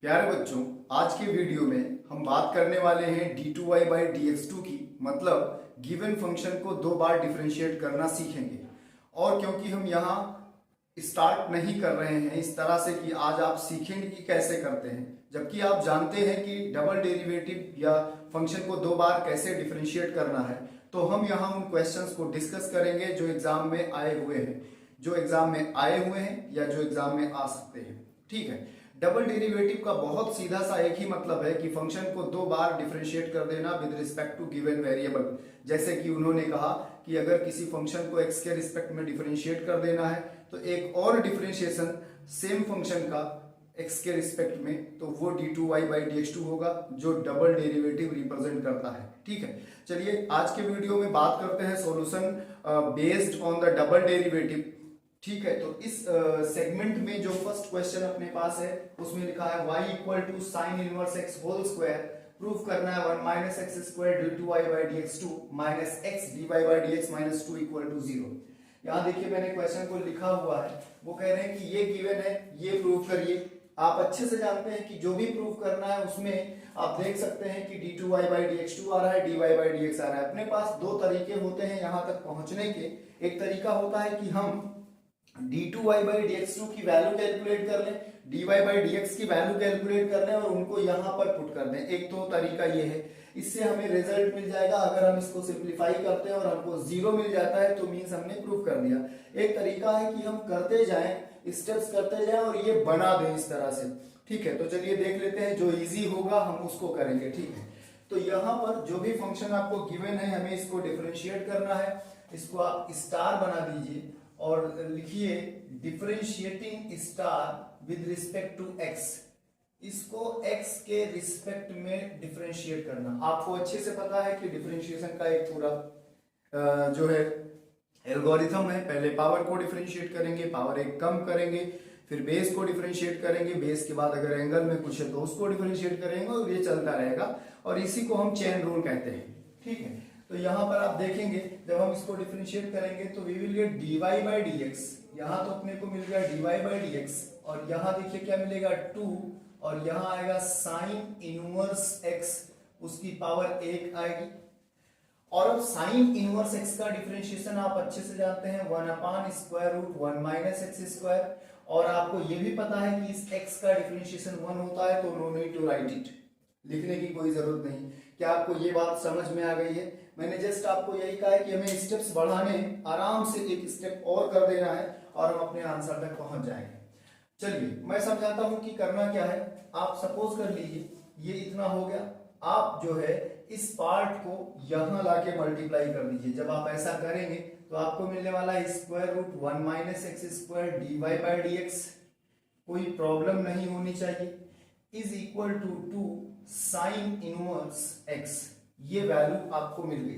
प्यारे बच्चों, आज के वीडियो में हम बात करने वाले हैं d2y बाई dx2 की। मतलब गिवन फंक्शन को दो बार डिफरेंशिएट करना सीखेंगे। और क्योंकि हम यहाँ स्टार्ट नहीं कर रहे हैं इस तरह से कि आज आप सीखेंगे कि कैसे करते हैं, जबकि आप जानते हैं कि डबल डेरिवेटिव या फंक्शन को दो बार कैसे डिफरेंशिएट करना है, तो हम यहाँ उन क्वेश्चंस को डिस्कस करेंगे जो एग्जाम में आए हुए हैं, या जो एग्जाम में आ सकते हैं। ठीक है, डबल डेरिवेटिव का बहुत सीधा सा एक ही मतलब है कि फंक्शन को दो बार डिफरेंशिएट कर देना with respect to given variable. जैसे कि उन्होंने कहा कि अगर किसी फंक्शन को x के रिस्पेक्ट में डिफरेंशिएट कर देना है तो एक और डिफरेंशिएशन सेम फंक्शन का x के रिस्पेक्ट में, तो वो d2y बाई dx2 होगा जो डबल डेरिवेटिव रिप्रेजेंट करता है। ठीक है, चलिए आज के वीडियो में बात करते हैं solution based on the double derivative. ठीक है, तो इस सेगमेंट में जो फर्स्ट क्वेश्चन अपने पास है उसमें लिखा है y equal to sine inverse x whole square, proof करना है 1 minus x square d2y by dx2 minus x dy by dx minus 2 equal to 0। यहाँ देखिए मैंने क्वेश्चन को लिखा हुआ है, वो कह रहे हैं कि ये गिवन है, ये प्रूफ करिए। आप अच्छे से जानते हैं कि जो भी प्रूफ करना है उसमें आप देख सकते हैं कि d2y बाई dx2 आ रहा है, dy बाई dx आ रहा है। अपने पास दो तरीके होते हैं यहाँ तक पहुंचने के। एक तरीका होता है कि हम d2y बाई dx2 की वैल्यू कैलकुलेट कर लें, dy बाई dx की वैल्यू कैलकुलेट कर लें और उनको यहाँ पर पुट कर दें। एक तो तरीका ये है, इससे हमें रिजल्ट मिल जाएगा। अगर हम इसको सिंप्लीफाई करते हैं और हमको 0 मिल जाता है तो मीन्स हमने प्रूफ कर दिया। एक तरीका है कि हम करते जाएं, स्टेप्स करते जाएं और ये बना दें इस तरह से। ठीक है, तो चलिए देख लेते हैं, जो इजी होगा हम उसको करेंगे। ठीक है, तो यहाँ पर जो भी फंक्शन आपको गिवन है हमें इसको डिफरेंशिएट करना है। इसको आप स्टार बना दीजिए और लिखिए differentiating star with respect to x। इसको x के रिस्पेक्ट में डिफरेंशिएट करना। आपको अच्छे से पता है कि डिफरेंशिएशन का एक पूरा जो है एल्गोरिथम है। पहले पावर को डिफरेंशिएट करेंगे, पावर एक कम करेंगे, फिर बेस को डिफरेंशिएट करेंगे, बेस के बाद अगर एंगल में कुछ है तो उसको डिफरेंशिएट करेंगे और ये चलता रहेगा और इसी को हम चेन रूल कहते हैं। ठीक है, तो यहाँ पर आप देखेंगे जब हम इसको डिफरेंशिएट करेंगे तो we will get dy by dx। यहाँ तो अपने को मिल गया dy बाई dx और यहाँ देखिए क्या मिलेगा 2 और यहाँ आएगा साइन इनवर्स x, उसकी पावर 1 आएगी। और अब साइन इनवर्स x का डिफरेंशिएशन आप अच्छे से जानते हैं 1 upon square root 1 minus x square. और आपको ये भी पता है कि इस x का डिफरेंशिएशन 1 होता है, तो no need to write it, लिखने की कोई जरूरत नहीं। क्या आपको ये बात समझ में आ गई है? मैंने जस्ट आपको यही कहा है कि हमें स्टेप्स बढ़ाने, आराम से एक स्टेप और कर देना है और हम अपने आंसर तक पहुंच जाएंगे। चलिए मैं समझाता हूं कि करना क्या है। आप सपोज कर लीजिए ये इतना हो गया, आप जो है इस पार्ट को यहां लाके मल्टीप्लाई कर दीजिए। जब आप ऐसा करेंगे तो आपको मिलने वाला है square root 1 minus x square dy by dx, कोई प्रॉब्लम नहीं होनी चाहिए, is equal to 2 sine inverse x। ये वैल्यू आपको मिल गई।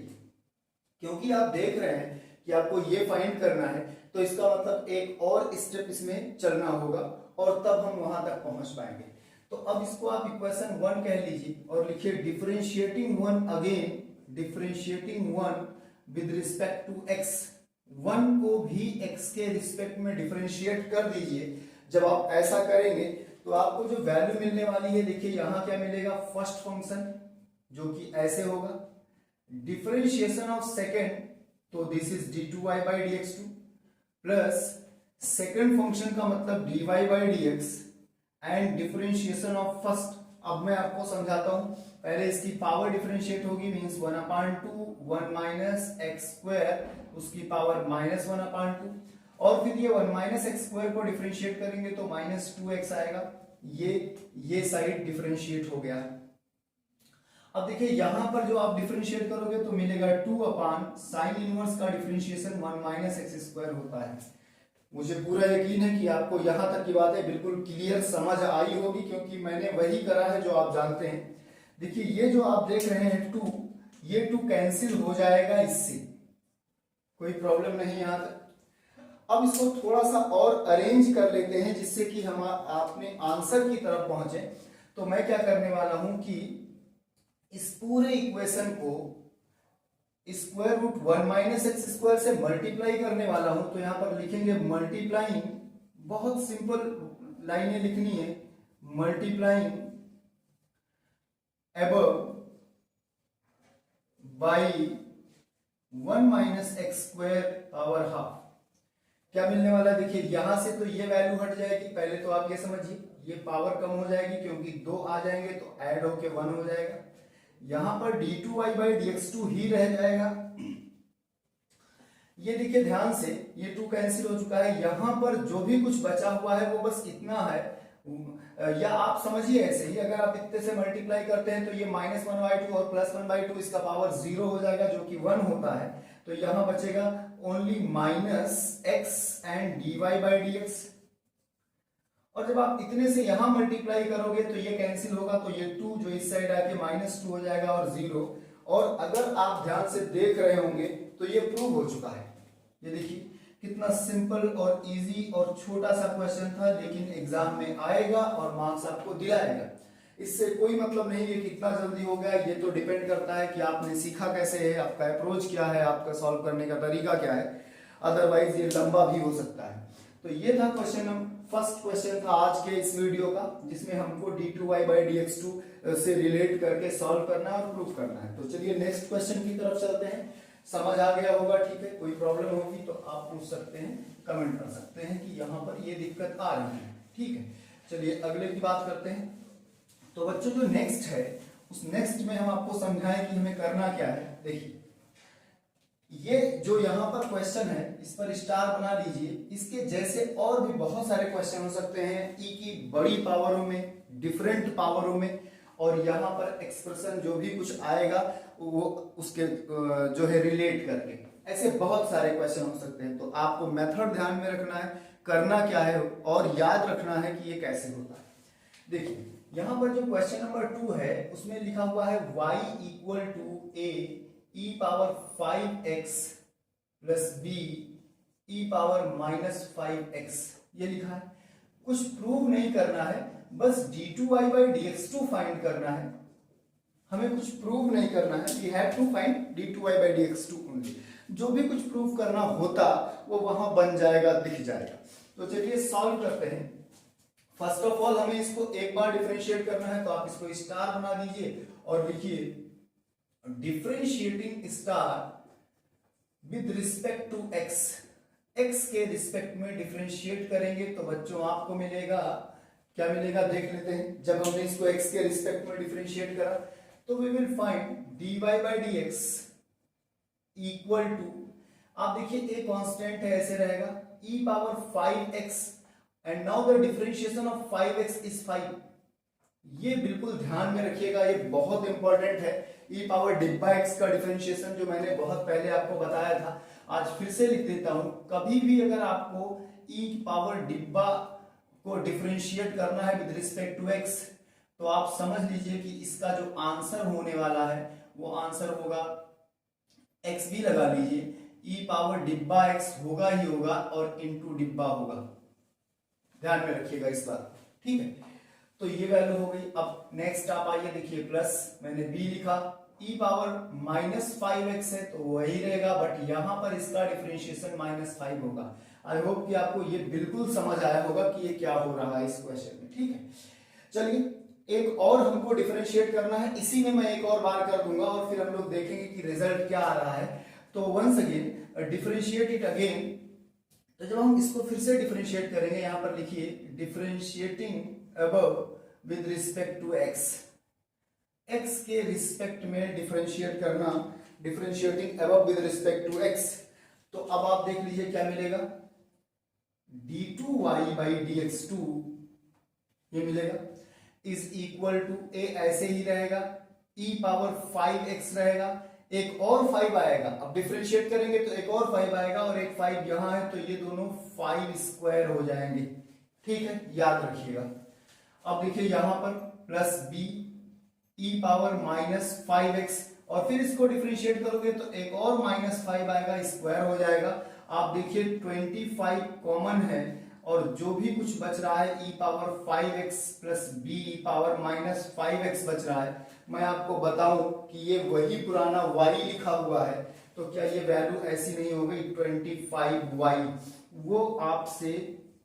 क्योंकि आप देख रहे हैं कि आपको ये फाइंड करना है तो इसका मतलब एक और स्टेप इसमें चलना होगा और तब हम वहां तक पहुंच पाएंगे। तो अब इसको आप इक्वेशन 1 कह लीजिए और लिखिए differentiating 1 again, differentiating 1 with respect to x। 1 को भी x के रिस्पेक्ट में डिफरेंशिएट कर दीजिए। जब आप ऐसा करेंगे तो आपको जो वैल्यू मिलने वाली है, देखिए यहां क्या मिलेगा, फर्स्ट फंक्शन जो कि ऐसे होगा, डिफरेंशिएशन ऑफ सेकेंड, तो this is d2y by dx2 plus second function का मतलब dy by dx and differentiation of first. अब मैं आपको समझाता हूं, पहले इसकी पावर डिफरेंशिएट होगी, मींस 1 अपान 2 1 माइनस एक्स स्क्वायर, उसकी पावर माइनस 1 अपान 2 और फिर ये 1 माइनस एक्स स्क्वायर को डिफरेंशिएट करेंगे तो माइनस 2x आएगा। ये साइड डिफरेंशिएट हो गया। अब देखिए यहां पर जो आप डिफरेंशिएट करोगे तो मिलेगा 2 अपान साइन इनवर्स का डिफरेंशिएशन 1 माइनस एक्स स्क्वायर होता है। मुझे पूरा यकीन है कि आपको यहां तक की बातें बिल्कुल क्लियर समझ आई होगी, क्योंकि मैंने वही करा है जो आप जानते हैं। देखिए ये जो आप देख रहे हैं 2, ये 2 कैंसिल हो जाएगा इससे, कोई प्रॉब्लम नहीं यहां तक। अब इसको थोड़ा सा और अरेंज कर लेते हैं जिससे कि हम अपने आंसर की तरफ पहुंचे। तो मैं क्या करने वाला हूं कि इस पूरे इक्वेशन को square root 1 minus x square से मल्टीप्लाई करने वाला हूं। तो यहां पर लिखेंगे मल्टीप्लाइंग, बहुत सिंपल लाइनें लिखनी है, multiplying above by 1 minus x square power half. क्या मिलने वाला है? देखिए यहां से तो ये वैल्यू हट जाएगी, पहले तो आप ये समझिए, ये पावर कम हो जाएगी क्योंकि 2 आ जाएंगे तो ऐड होके 1 हो जाएगा। यहां पर d2y/dx2 ही रह जाएगा। ये देखिए ध्यान से, ये 2 कैंसिल हो चुका है, यहां पर जो भी कुछ बचा हुआ है वो बस इतना है, या आप समझिए ऐसे ही, अगर आप इतने से मल्टीप्लाई करते हैं तो ये -1/2 और +1/2 इसका पावर 0 हो जाएगा जो कि 1 होता है। तो यहां बचेगा ओनली -x एंड dy/dx। और जब आप इतने से यहां मल्टीप्लाई करोगे तो ये कैंसिल होगा, तो ये 2 जो इस साइड आके -2 हो जाएगा और 0। और अगर आप ध्यान से देख रहे होंगे तो ये प्रूव हो चुका है। ये देखिए कितना सिंपल और इजी और छोटा सा क्वेश्चन था, लेकिन एग्जाम में आएगा और मार्क्स आपको दिलाएगा। इससे कोई मतलब नहीं है कि कितना जल्दी हो गया, ये तो डिपेंड करता है कि आपने सीखा कैसे है, आपका अप्रोच क्या है, आपका सॉल्व करने का तरीका क्या है। अदरवाइज ये लंबा भी हो सकता है। तो ये था फर्स्ट क्वेश्चन था आज के इस वीडियो का, जिसमें हमको d2y/dx2 से रिलेट करके सॉल्व करना है और प्रूफ करना है। तो चलिए नेक्स्ट क्वेश्चन की तरफ चलते हैं। समझ आ गया होगा, ठीक है। कोई प्रॉब्लम होगी तो आप पूछ सकते हैं, कमेंट कर सकते हैं कि यहाँ पर ये दिक्कत आ रही है, ठीक है। चलिए अगले की बात करते हैं। तो बच्चों जो नेक्स्ट है, उस नेक्स्ट में हम आपको समझाएं कि हमें करना क्या है। देखिए ये जो यहाँ पर क्वेश्चन है, इस पर स्टार बना लीजिए। इसके जैसे और भी बहुत सारे क्वेश्चन हो सकते हैं, ई की बड़ी पावरों में, डिफरेंट पावरों में, और यहाँ पर एक्सप्रेशन जो भी कुछ आएगा वो उसके जो है रिलेट करके, ऐसे बहुत सारे क्वेश्चन हो सकते हैं। तो आपको मेथड ध्यान में रखना है, करना क्या है, और याद रखना है कि ये कैसे होता है। देखिए यहाँ पर जो क्वेश्चन नंबर 2 है उसमें लिखा हुआ है y = a e⁵x + b e⁻⁻5x, ये लिखा है। कुछ प्रूव नहीं करना है, बस d2y/dx2 फाइंड करना है। हमें कुछ प्रूव नहीं करना है, we have to find d2y/dx2 only. जो भी कुछ प्रूव करना होता वो वहां बन जाएगा, दिख जाएगा। तो चलिए सॉल्व करते हैं। फर्स्ट ऑफ ऑल हमें इसको एक बार डिफरेंशिएट करना है, तो आप इसको स्टार बना दीजिए और लिखिए differentiating star with respect to x। x के रिस्पेक्ट में डिफरेंशिएट करेंगे तो बच्चों आपको मिलेगा, क्या मिलेगा देख लेते हैं। जब हमने इसको x के रिस्पेक्ट में डिफरेंशिएट करा तो we will find dy/dx equal to, आप देखिए a कांस्टेंट है, ऐसे रहेगा, e⁻5x and now the differentiation of 5x is 5। ये बिल्कुल ध्यान में रखिएगा, ये बहुत इंपॉर्टेंट है। e⁻डिब्बा x का डिफरेंशिएशन जो मैंने बहुत पहले आपको बताया था, आज फिर से लिख देता हूं। कभी भी अगर आपको e⁻डिब्बा को डिफरेंशिएट करना है विद रिस्पेक्ट टू x, तो आप समझ लीजिए कि इसका जो आंसर होने वाला है वो आंसर होगा, x भी लगा लीजिए, e⁻डिब्बा x होगा ही होगा और इनटू डिब्बा होगा। ध्यान में रखिएगा इस बात, ठीक है। तो ये वैल्यू हो गई। अब नेक्स्ट आप आइए, देखिए प्लस मैंने b लिखा, e⁻−5x है तो वही रहेगा, बट यहां पर इसका डिफरेंशिएशन -5 होगा। आई होप कि आपको ये बिल्कुल समझ आया होगा कि ये क्या हो रहा है इस क्वेश्चन में, ठीक है। चलिए एक और हमको डिफरेंशिएट करना है, इसी में मैं एक और बार कर दूंगा और फिर हम लोग देखेंगे कि रिजल्ट क्या आ रहा है। तो once again differentiate it again. तो जब हम इसको फिर से डिफरेंशिएट करेंगे, यहां पर लिखिए differentiating above with respect to x। x के रिस्पेक्ट में डिफरेंशिएट करना, differentiating above with respect to x। तो अब आप देख लीजिए क्या मिलेगा, d2y/dx2 ये मिलेगा इज इक्वल टू a, ऐसे ही रहेगा, e⁻5x रहेगा, एक और 5 आएगा। अब डिफरेंशिएट करेंगे तो एक और 5 आएगा और एक 5 यहां है, तो ये दोनों 5 स्क्वायर हो जाएंगे, ठीक है, याद रखिएगा। अब देखिए यहां पर प्लस b e⁻−5x, और फिर इसको डिफरेंशिएट करोगे तो एक और -5 आएगा, स्क्वायर हो जाएगा। आप देखिए 25 कॉमन है और जो भी कुछ बच रहा है e⁻5x प्लस b e⁻−5x बच रहा है। मैं आपको बताऊं कि ये वही पुराना y लिखा हुआ है, तो क्या ये वैल्यू ऐसी नहीं हो गई 25y? वो आपसे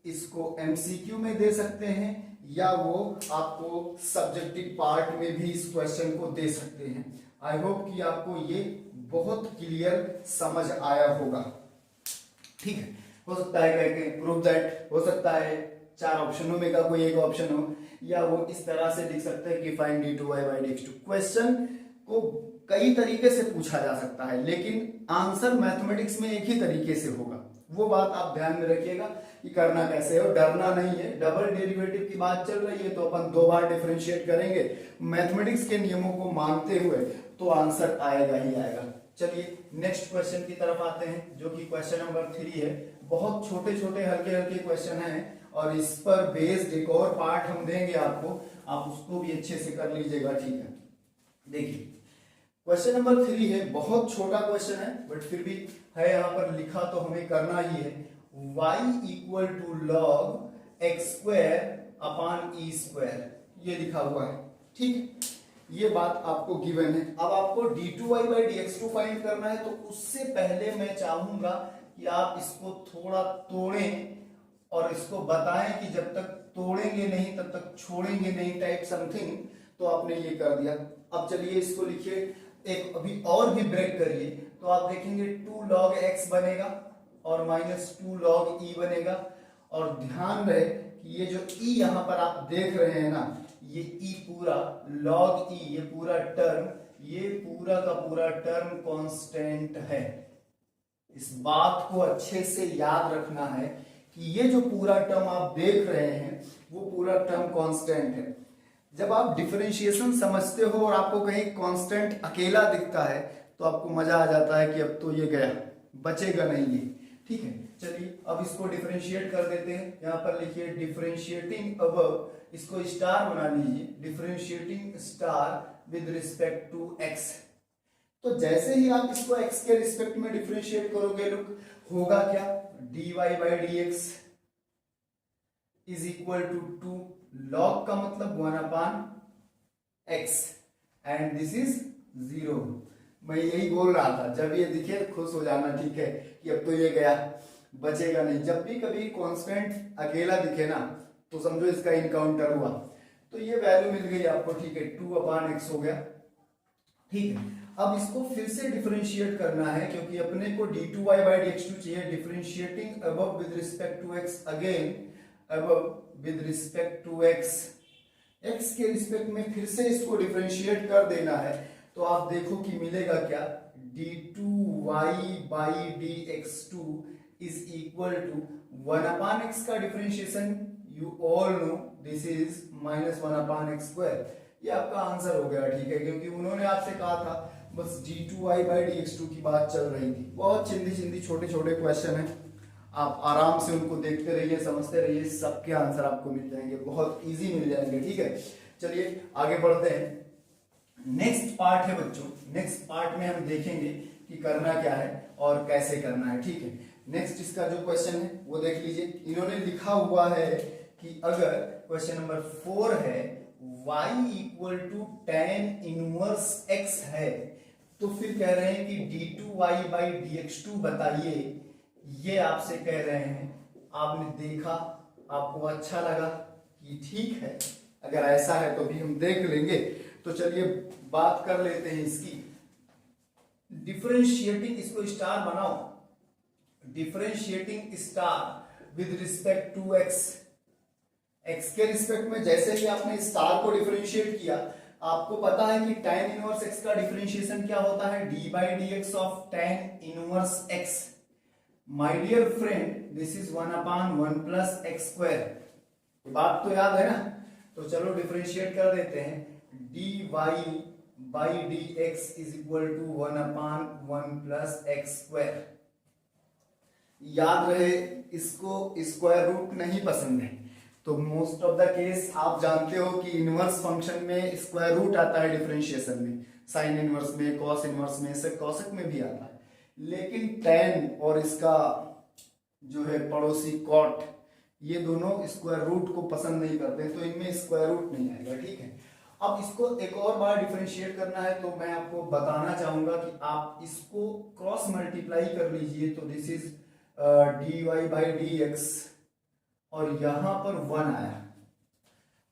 इसको MCQ में दे सकते हैं या वो आपको सब्जेक्टिव पार्ट में भी इस क्वेश्चन को दे सकते हैं। आई होप कि आपको ये बहुत क्लियर समझ आया होगा। ठीक है, हो सकता है कहीं प्रूव दैट, हो सकता है 4 ऑप्शनों में का कोई एक ऑप्शन हो, या वो इस तरह से लिख सकते हैं कि find d2y by dx2। Question को कई तरीके से पूछा जा सकता है, लेकिन आंसर मैथमेटिक्स में एक ही तरीके से होगा। वो बात आप ध्यान में रखिएगा कि करना कैसे है, और डरना नहीं है। डबल डेरिवेटिव की बात चल रही है तो अपन 2 बार डिफरेंशिएट करेंगे मैथमेटिक्स के नियमों को मानते हुए, तो आंसर आएगा ही आएगा। चलिए नेक्स्ट क्वेश्चन की तरफ आते हैं, जो कि क्वेश्चन नंबर 3 है। बहुत छोटे छोटे हल्के हल्के क्वेश्चन हैं, और इस पर बेस्ड एक और पार्ट हम देंगे आपको, आप उसको भी अच्छे से कर लीजिएगा। ठीक है, देखिए क्वेश्चन नंबर 3 है, बहुत छोटा क्वेश्चन है बट फिर भी है, यहाँ पर लिखा तो हमें करना ही है। y equal to log x square upon e square, ये लिखा हुआ है। ठीक है, ये बात आपको गिवन है। अब आपको d2y by dx2 फाइंड करना है, तो उससे पहले मैं चाहूंगा कि आप इसको थोड़ा तोड़ें और इसको बताएं कि जब तक तोड़ेंगे नहीं तब तक छोड़ेंगे नहीं, टाइप समथिंग। तो आपने ये कर दिया। अब चलिए इसको लिखिए, एक अभी और भी ब्रेक करिए, तो आप देखेंगे 2 log x बनेगा और -2 log e बनेगा। और ध्यान रहे कि ये जो e यहां पर आप देख रहे हैं ना, ये e पूरा log e, ये पूरा टर्म, ये पूरा का पूरा टर्म कांस्टेंट है। इस बात को अच्छे से याद रखना है कि ये जो पूरा टर्म आप देख रहे हैं वो पूरा टर्म कांस्टेंट है। जब आप डिफरेंशिएशन समझते हो और आपको कहीं कांस्टेंट अकेला दिखता है तो आपको मजा आ जाता है कि अब तो ये गया, बचेगा नहीं ये। ठीक है, चलिए अब इसको डिफरेंशिएट कर देते हैं। यहाँ पर लिखिए डिफरेंशिएटिंग अबव, इसको स्टार बना लीजिए, differentiating star with respect to x. तो जैसे ही आप इसको x के रिस्पेक्ट में डिफरेंशिएट करोगे, लुक होगा क्या, dy by dx is equal to 2 log का मतलब 1 upon x and this is 0। मैं यही बोल रहा था, जब ये दिखे खुश हो जाना। ठीक है, कि अब तो ये गया, बचेगा नहीं। जब भी कभी कांस्टेंट अकेला दिखे ना तो समझो इसका इनकाउंटर हुआ। तो ये वैल्यू मिल गई आपको। ठीक है, 2 अपॉन x हो गया। ठीक है, अब इसको फिर से डिफरेंशिएट करना है, क्योंकि अपने को d2y by dx2 चाहिए। Differentiating above with respect to x, again above with respect to x, x के रिस्पेक्ट में फिर से इसको डिफरेंशिएट कर देना है। तो आप देखो कि मिलेगा क्या, d2y by dx2 is equal to 1 upon x का differentiation, you all know this is -1 upon x square. ये आपका आंसर हो गया। ठीक है, क्योंकि उन्होंने आपसे कहा था बस d2y by dx2 की बात चल रही थी। बहुत चिंदी चिंदी छोटे छोटे क्वेश्चन हैं, आप आराम से उनको देखते रहिए, समझते रहिए, सबके आंसर आपको मिल जाएंगे, बहुत इजी मिल जाएंगे। ठीक है, चलिए आगे बढ़ते हैं। नेक्स्ट पार्ट है बच्चों, नेक्स्ट पार्ट में हम देखेंगे कि करना क्या है और कैसे करना है। ठीक है, नेक्स्ट इसका जो क्वेश्चन है वो देख लीजिए। इन्होंने लिखा हुआ है कि अगर क्वेश्चन नंबर 4 है, y equal to tan inverse x है, तो फिर कह रहे हैं कि d2y by dx2 बताइए। ये आपसे कह रहे हैं, आपने देखा, आपको अच्छा लगा कि ठीक है, अगर ऐसा है तो भी हम देख लेंगे। तो चलिए बात कर लेते हैं इसकी। डिफरेंशिएटिंग, इसको स्टार बनाओ, differentiating star with respect to x, x के रिस्पेक्ट में जैसे ही आपने स्टार को डिफरेंशिएट किया, आपको पता है कि tan इनवर्स x का डिफरेंशिएशन क्या होता है, d by dx of tan inverse x। My dear friend, this is 1 upon 1 plus x square. बात तो याद है ना? तो चलो डिफरेंशिएट कर देते हैं। dy by dx is equal to 1 upon 1 plus x square. याद रहे, इसको स्क्वायर रूट नहीं पसंद है, तो मोस्ट ऑफ द केस आप जानते हो कि इनवर्स फंक्शन में स्क्वायर रूट आता है डिफरेंशिएशन में, साइन इनवर्स में, कॉस इनवर्स में, से कॉसेक में भी आता है। लेकिन tan और इसका जो है पड़ोसी कॉट, ये दोनों स्क्वायर रूट को पसंद नहीं करते, तो इनमें स्क्वायर रूट नहीं आएगा। ठीक है, अब इसको एक और बार डिफरेंशिएट करना है, तो मैं आपको बताना चाहूंगा कि आप इसको क्रॉस मल्टीप्लाई कर लीजिए। तो this is dy by dx और यहां पर 1 आया,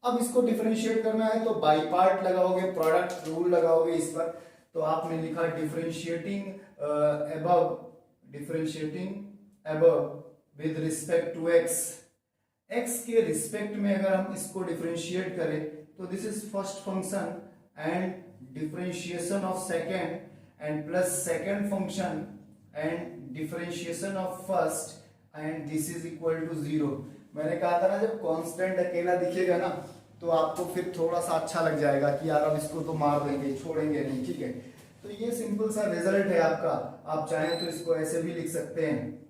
अब इसको डिफरेंशिएट करना है तो बाई पार्ट लगाओगे, प्रोडक्ट रूल लगाओगे इस पर। तो आपने लिखा differentiating above with respect to x. X के रिस्पेक्ट में अगर हम इसको डिफरेंशिएट करें तो this is first function and differentiation of second and plus second function and differentiation of first and this is equal to 0। मैंने कहा था ना जब कांस्टेंट अकेला दिखेगा ना तो आपको फिर थोड़ा सा अच्छा लग जाएगा कि यार अब इसको तो मार देंगे, छोड़ेंगे नहीं, ठीक है। तो ये सिंपल सा रिजल्ट है आपका। आप चाहें तो इसको ऐसे भी लिख सकते हैं,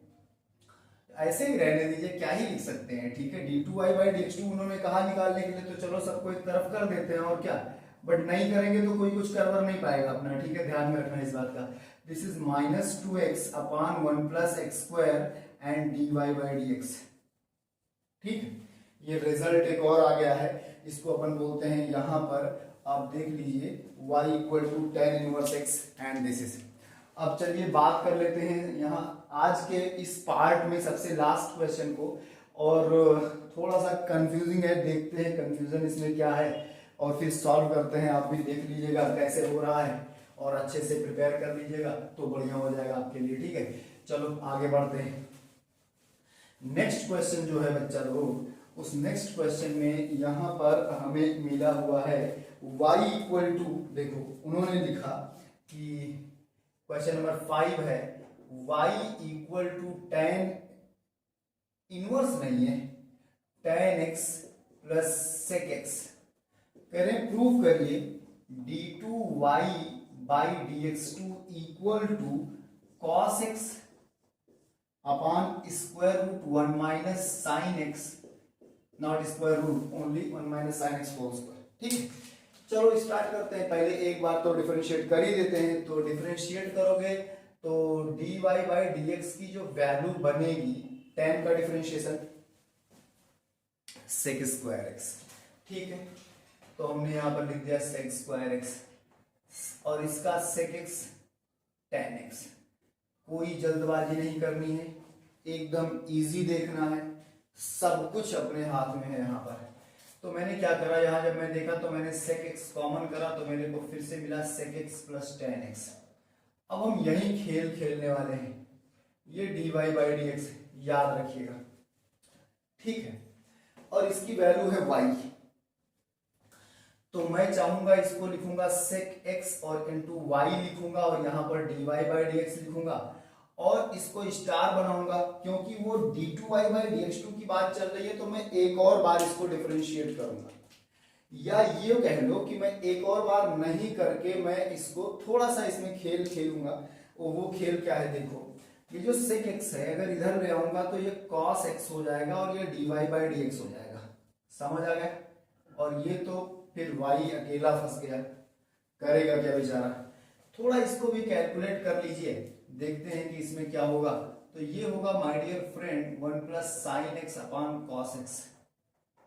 ऐसे ही रहने दीजिए, क्या ही लिख सकते हैं, ठीक है। d2y/dx2 उन्होंने कहा निकालने के लिए, तो चलो सबको एक तरफ कर देते हैं और क्या। बट नहीं करेंगे तो कोई कुछ कर नहीं पाएगा अपना, ठीक है, ध्यान में रखना इस बात का। This is -2x upon 1 + x² and dy/dx, ठीक है। ये रिजल्ट एक और आ गया है, इसको अपन बोलते हैं यहां पर आप देख लीजिए y = tan inverse x and this is. अब चलिए बात कर लेते हैं यहाँ आज के इस पार्ट में सबसे लास्ट क्वेश्चन को, और थोड़ा सा कंफ्यूजिंग है, देखते हैं कंफ्यूजन इसमें क्या है और फिर सॉल्व करते हैं। आप भी देख लीजिएगा कैसे हो रहा है और अच्छे से प्रिपेयर कर लीजिएगा तो बढ़िया हो जाएगा आपके लिए, ठीक है। चलो आगे बढ़ते हैं। नेक्स्ट क्वेश्चन जो है बच्चा लोग, उस नेक्स्ट क्वेश्चन में यहाँ पर हमें मिला हुआ है y = देखो उन्होंने लिखा कि क्वेश्चन नंबर 5 है y = tan इनवर्स नहीं है tan x + sec x। करें प्रूव करिए d2y/dx2 = cos x अपॉन √1 - sin x, not square root, only 1 - sin x whole square, ठीक है। चलो स्टार्ट करते हैं। पहले एक बार तो डिफरेंशिएट कर ही देते हैं। तो डिफरेंशिएट करोगे तो dy/dx की जो वैल्यू बनेगी, tan का डिफरेंशिएशन sec² x, ठीक है। तो हमने यहां पर लिख दिया sec² x और इसका sec x tan x। कोई जल्दबाजी नहीं करनी है, एकदम इजी देखना है, सब कुछ अपने हाथ में है यहाँ पर। तो मैंने क्या करा, यहाँ जब मैं देखा तो मैंने sec x कॉमन करा तो मेरे को फिर से मिला sec x + tan x। अब हम यही खेल खेलने वाले हैं, ये dy/dx याद रखिएगा, ठीक है। और इसकी वैल्यू है y, तो मैं चाहूंगा इसको लिखूंगा sec x और इंटू y लिखूंगा और यहाँ पर dy/dx लिखूंगा और इसको स्टार बनाऊंगा क्योंकि वो d2y/dx2 की बात चल रही है। तो मैं एक और बार इसको डिफरेंशिएट करूंगा, या ये कह लो कि मैं एक और बार नहीं करके मैं इसको थोड़ा सा इसमें खेल खेलूंगा। वो खेल क्या है, देखो ये जो sec x है अगर इधर ले आऊंगा तो ये cos x हो जाएगा और ये dy/dx हो जाएगा, समझ आ गया। और ये तो फिर y अकेला फंस गया, करेगा क्या बेचारा। थोड़ा इसको भी कैलकुलेट कर लीजिए, देखते हैं कि इसमें क्या होगा। तो ये होगा my dear friend 1 + sin x upon cos x,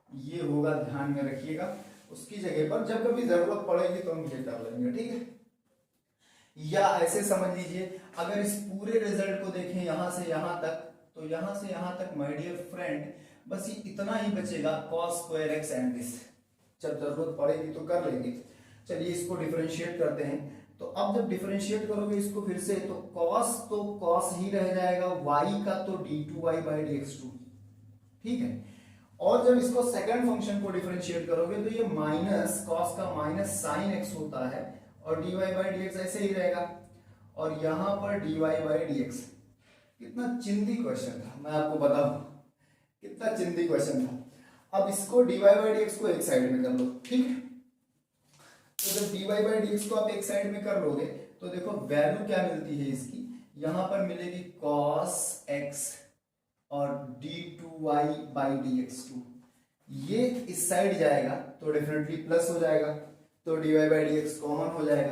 ये होगा, ध्यान में रखिएगा। उसकी जगह पर जब कभी जरूरत पड़ेगी तो हम ये कर लेंगे, ठीक है। या ऐसे समझ लीजिए, अगर इस पूरे रिजल्ट को देखें यहां से यहां तक, तो यहां से यहां तक माय डियर फ्रेंड बस ये इतना ही बचेगा cos² x एंड दिस। जब जरूरत पड़ेगी तो कर लेंगे। चलिए इसको डिफरेंशिएट करते हैं। तो अब जब डिफरेंशिएट करोगे इसको फिर से, तो cos ही रह जाएगा, y का तो d2y/dx2, ठीक है। और जब इसको सेकंड फंक्शन को डिफरेंशिएट करोगे तो ये माइनस cos का -sin x होता है और dy/dx ऐसे ही रहेगा और यहाँ पर dy/dx। कितना चिंदी क्वेश्चन था, मैं आपको बताऊं कितना चिंदी क्वेश्चन था। अब इसको dy/dx को एक साइड में कर लो, ठीक है। तो जब dy/dx को आप एक साइड में कर लोगे तो देखो वैल्यू क्या मिलती है इसकी, यहां पर मिलेगी cos x और d2y/dx2। ये इस साइड जाएगा तो डेफिनेटली प्लस हो जाएगा, तो dy/dx कॉमन हो जाएगा।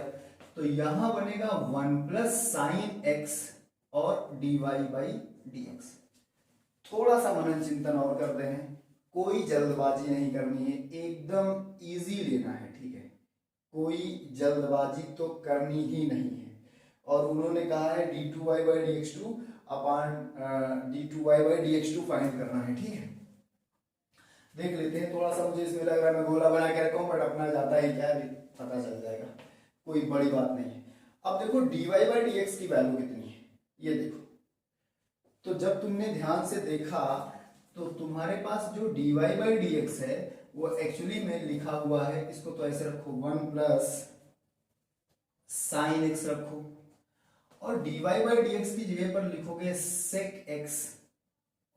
तो यहां बनेगा 1 + sin x और dy/dx। थोड़ा सा मनन चिंतन और करते हैं, कोई जल्दबाजी नहीं करनी है, एकदम इजी लेना है, ठीक है। कोई जल्दबाजी तो करनी ही नहीं है। और उन्होंने कहा है d2y/dx2 अपॉन d2y/dx2 फाइंड करना है, ठीक है। देख लेते हैं। थोड़ा सा मुझे इसमें लग रहा है मैं गोला बना के रखा हूँ, बट अपना जाता है क्या भी पता चल जाएगा, कोई बड़ी बात नहीं है। अब देखो dy बाई डी एक्स की वैल्यू कितनी है, ये देखो। तो जब तुमने ध्यान से देखा तो तुम्हारे पास जो dy बाई डी एक्स है वो एक्चुअली में लिखा हुआ है, इसको तो ऐसे रखो 1 प्लस साइन एक्स रखो, और dy बाई डी एक्स की जगह पर लिखोगे सेक एक्स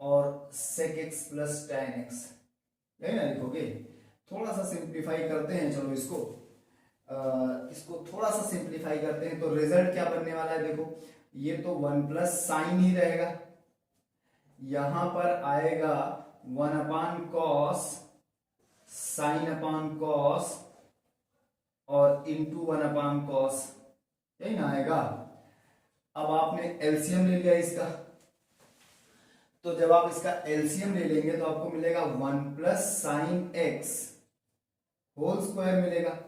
और sec x plus tan x, यही ना लिखोगे। थोड़ा सा सिंप्लीफाई करते हैं, चलो इसको थोड़ा सा सिंप्लीफाई करते हैं, तो रिजल्ट क्या बनने वाला है देखो, ये तो 1 प्लस साइन ही रहेगा, यहां पर आएगा 1 अपान कॉस साइन अपान कॉस और इंटू 1 अपान कॉस, यही ना आएगा। अब आपने एलसीएम ले लिया इसका, तो जब आप इसका एलसीएम ले लेंगे तो आपको मिलेगा 1 plus sine x whole square मिलेगा,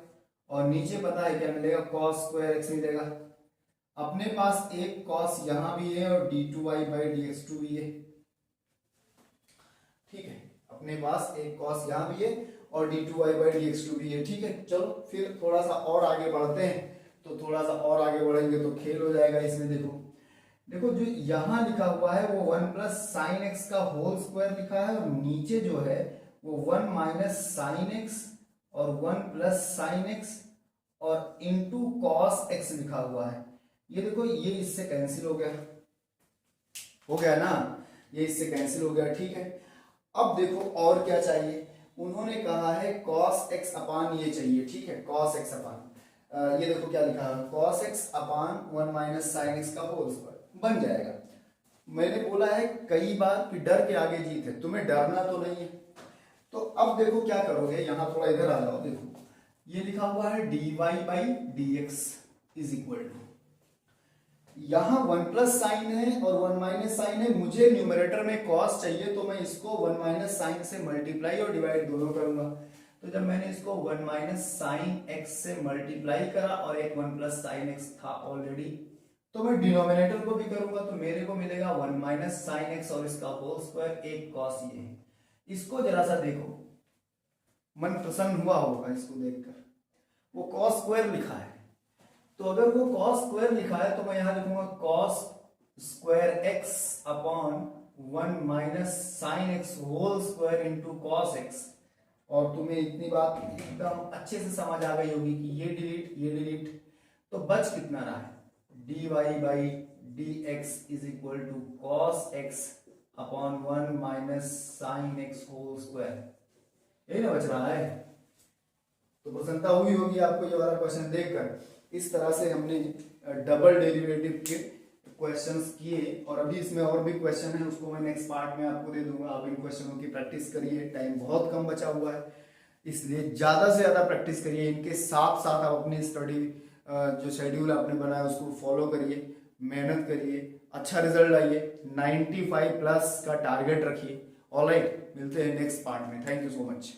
और नीचे पता है क्या मिलेगा, कॉस स्क्वायर एक्स मिलेगा। अपने पास एक कॉस यहां भी है और d2y बाई dx2 भी है, ठीक है। अपने पास एक कॉस यहां भी है और d2y बाई dx2 भी है, ठीक है। चलो फिर थोड़ा सा और आगे बढ़ते हैं, तो थोड़ा सा और आगे बढ़ेंगे तो खेल हो जाएगा इसमें। देखो जो यहां लिखा हुआ है वो 1 प्लस साइन एक्स का होल स्क्वायर लिखा है, और नीचे जो है वो 1 माइनस साइन एक्स और 1 प्लस साइन एक्स और इंटू कॉस एक्स लिखा हुआ है। ये देखो ये इससे कैंसिल हो गया ना, ये इससे कैंसिल हो गया, ठीक है। अब देखो और क्या चाहिए, उन्होंने कहा है कॉस एक्स अपान ये चाहिए, ठीक है, कॉस एक्स अपान ये देखो क्या लिखा है, कॉस एक्स अपान 1 माइनस साइन एक्स का होल स्क्वायर बन जाएगा। मैंने बोला है कई बार कि डर के आगे जीत है, तुम्हें डरना तो नहीं है। तो अब देखो क्या करोगे, यहां थोड़ा इधर आ जाओ, देखो ये लिखा हुआ है dy by d x is equal to, यहां 1 प्लस साइन है और 1 माइनस साइन है, मुझे न्यूमरेटर में कॉस चाहिए तो मैं इसको 1 माइनस साइन से मल्टीप्लाई और डिवाइड दोनों करूंगा। तो जब मैंने इसको 1 माइनस साइन एक्स से मल्टीप्लाई करा और एक 1 प्लस साइन एक्स था ऑलरेडी, तो मैं डिनोमिनेटर को भी करूंगा, तो मेरे को मिलेगा 1 माइनस साइन एक्स और इसका होल स्क्वायर एक कॉस ये है। इसको जरा सा देखो, मन प्रसन्न हुआ होगा इसको देखकर, वो कॉस स्क्वायर लिखा है, तो अगर वो कॉस स्क्वायर लिखा है तो मैं यहां लिखूंगा cos square x upon 1 minus sine x whole square into cos x. और तुम्हें इतनी बात एकदम अच्छे से समझ आ गई होगी कि ये डिलीट, तो बच कितना रहा है, dy by d x is equal to cos x upon 1 minus sine x whole square, यही ना बच रहा है। तो प्रसन्नता हुई होगी आपको ये वाला क्वेश्चन देखकर। इस तरह से हमने डबल डेरिवेटिव के क्वेश्चंस किए, और अभी इसमें और भी क्वेश्चन है, उसको मैं नेक्स्ट पार्ट में आपको दे दूंगा। आप इन क्वेश्चनों की प्रैक्टिस करिए, टाइम बहुत कम बचा हुआ है, इसलिए ज्यादा से ज्यादा प्रैक्टिस करिए। इनके साथ साथ आप अपनी स्टडी जो शेड्यूल आपने बनाया उसको फॉलो करिए, मेहनत करिए, अच्छा रिजल्ट लाइए, 95 प्लस का टारगेट रखिए। ऑलराइट, मिलते हैं नेक्स्ट पार्ट में। Thank you so much.